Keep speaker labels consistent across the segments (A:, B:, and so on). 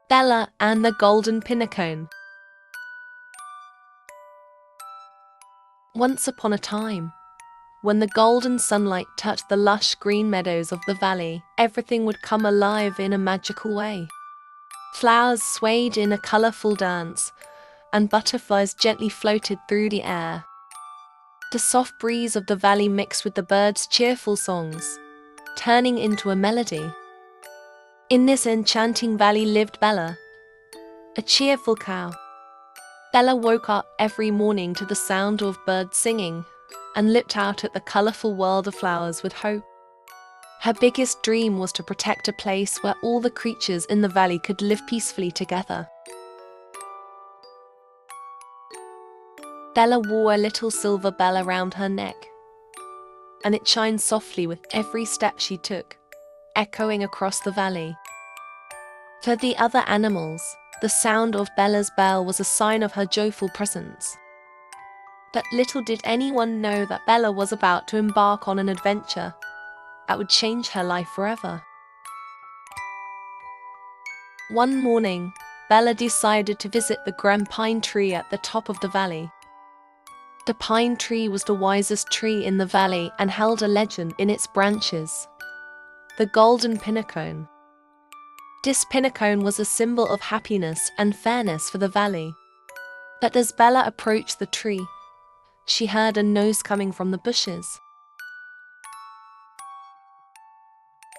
A: Bella and the Golden Pinecone. Once upon a time, when the golden sunlight touched the lush green meadows of the valley, everything would come alive in a magical way. Flowers swayed in a colorful dance, and butterflies gently floated through the air. The soft breeze of the valley mixed with the birds' cheerful songs, turning into a melody. In this enchanting valley lived Bella, a cheerful cow. Bella woke up every morning to the sound of birds singing and looked out at the colorful world of flowers with hope. Her biggest dream was to protect a place where all the creatures in the valley could live peacefully together. Bella wore a little silver bell around her neck, and it chimed softly with every step she took, echoing across the valley. For the other animals, the sound of Bella's bell was a sign of her joyful presence. But little did anyone know that Bella was about to embark on an adventure that would change her life forever. One morning, Bella decided to visit the grand pine tree at the top of the valley. The pine tree was the wisest tree in the valley and held a legend in its branches: the Golden Pinecone. This pinecone was a symbol of happiness and fairness for the valley. But as Bella approached the tree, she heard a noise coming from the bushes.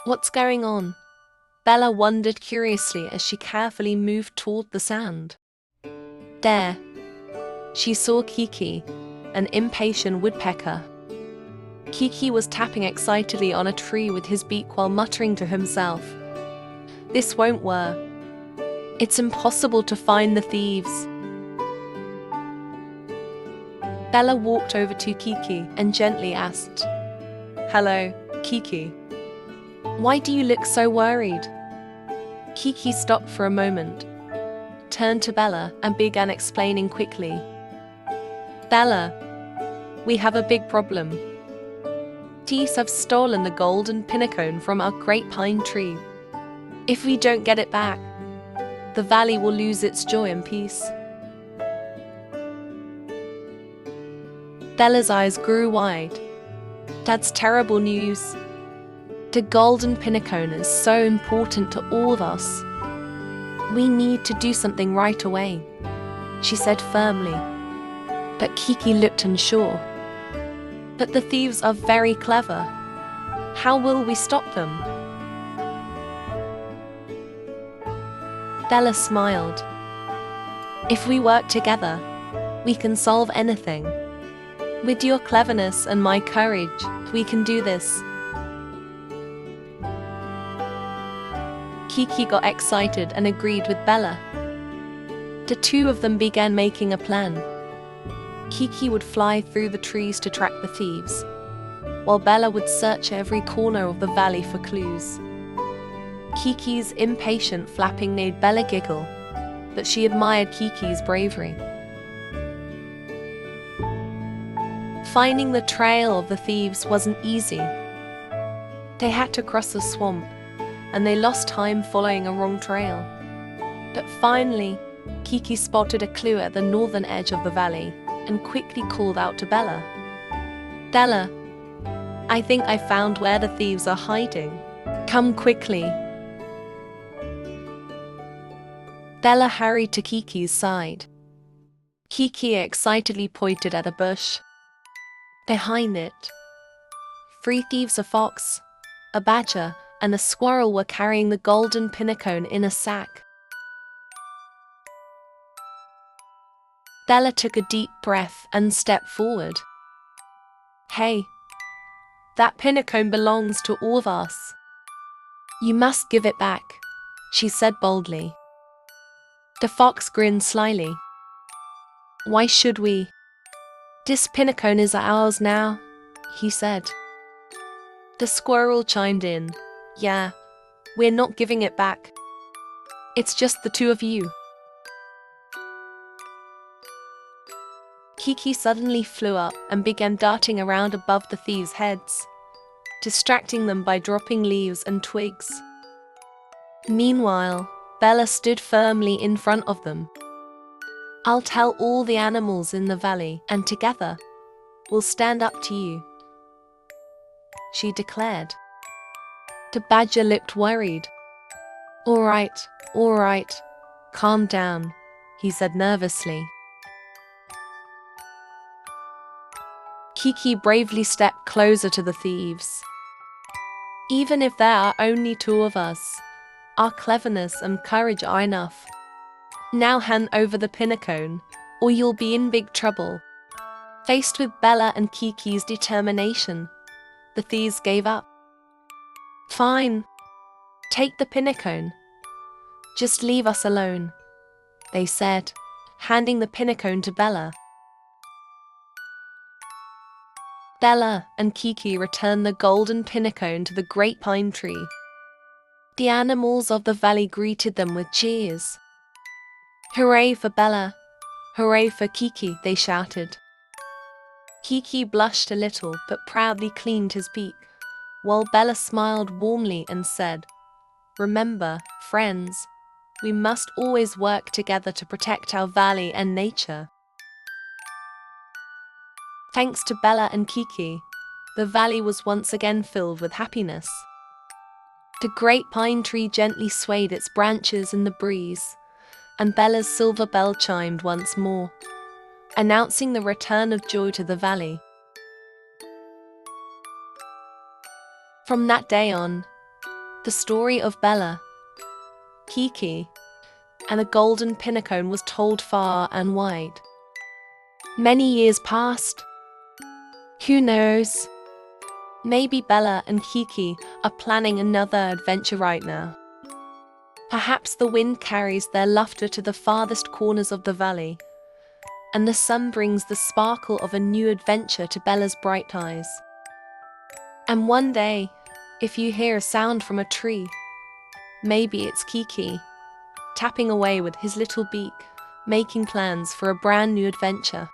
A: "What's going on?" Bella wondered curiously as she carefully moved toward the sound. There, she saw Kiki, an impatient woodpecker. Kiki was tapping excitedly on a tree with his beak while muttering to himself, "This won't work. It's impossible to find the thieves." Bella walked over to Kiki and gently asked, "Hello, Kiki. Why do you look so worried?" Kiki stopped for a moment, turned to Bella and began explaining quickly. "Bella, we have a big problem. Thieves have stolen the golden pinecone from our great pine tree. If we don't get it back, the valley will lose its joy and peace." Bella's eyes grew wide. "That's terrible news. The golden pinecone is so important to all of us. We need to do something right away," she said firmly. But Kiki looked unsure. "But the thieves are very clever. How will we stop them?" Bella smiled. "If we work together, we can solve anything. With your cleverness and my courage, we can do this." Kiki got excited and agreed with Bella. The two of them began making a plan. Kiki would fly through the trees to track the thieves, while Bella would search every corner of the valley for clues. Kiki's impatient flapping made Bella giggle, but she admired Kiki's bravery. Finding the trail of the thieves wasn't easy. They had to cross a swamp, and they lost time following a wrong trail. But finally, Kiki spotted a clue at the northern edge of the valley and quickly called out to Bella. "Bella, I think I found where the thieves are hiding. Come quickly." Bella hurried to Kiki's side. Kiki excitedly pointed at a bush. Behind it, 3 thieves, a fox, a badger, and a squirrel were carrying the golden pinecone in a sack. Bella took a deep breath and stepped forward. "Hey, that pinecone belongs to all of us. You must give it back," she said boldly. The fox grinned slyly. "Why should we? This pinecone is ours now," he said. The squirrel chimed in. "Yeah, we're not giving it back. It's just the 2 of you." Kiki suddenly flew up and began darting around above the thieves' heads, distracting them by dropping leaves and twigs. Meanwhile, Bella stood firmly in front of them. "I'll tell all the animals in the valley, and together, we'll stand up to you," she declared. The badger looked worried. All right, calm down," he said nervously. Kiki bravely stepped closer to the thieves. "Even if there are only two of us, our cleverness and courage are enough. Now hand over the Pinecone, or you'll be in big trouble." Faced with Bella and Kiki's determination, the thieves gave up. "Fine, take the Pinecone. Just leave us alone," they said, handing the Pinecone to Bella. Bella and Kiki returned the golden Pinecone to the great pine tree. The animals of the valley greeted them with cheers. "Hooray for Bella! Hooray for Kiki!" they shouted. Kiki blushed a little but proudly cleaned his beak, while Bella smiled warmly and said, "Remember, friends, we must always work together to protect our valley and nature." Thanks to Bella and Kiki, the valley was once again filled with happiness. The great pine tree gently swayed its branches in the breeze, and Bella's silver bell chimed once more, announcing the return of joy to the valley. From that day on, the story of Bella, Kiki, and the golden Pinecone was told far and wide. Many years passed. Who knows? Maybe Bella and Kiki are planning another adventure right now. Perhaps the wind carries their laughter to the farthest corners of the valley, and the sun brings the sparkle of a new adventure to Bella's bright eyes. And one day, if you hear a sound from a tree, maybe it's Kiki, tapping away with his little beak, making plans for a brand new adventure.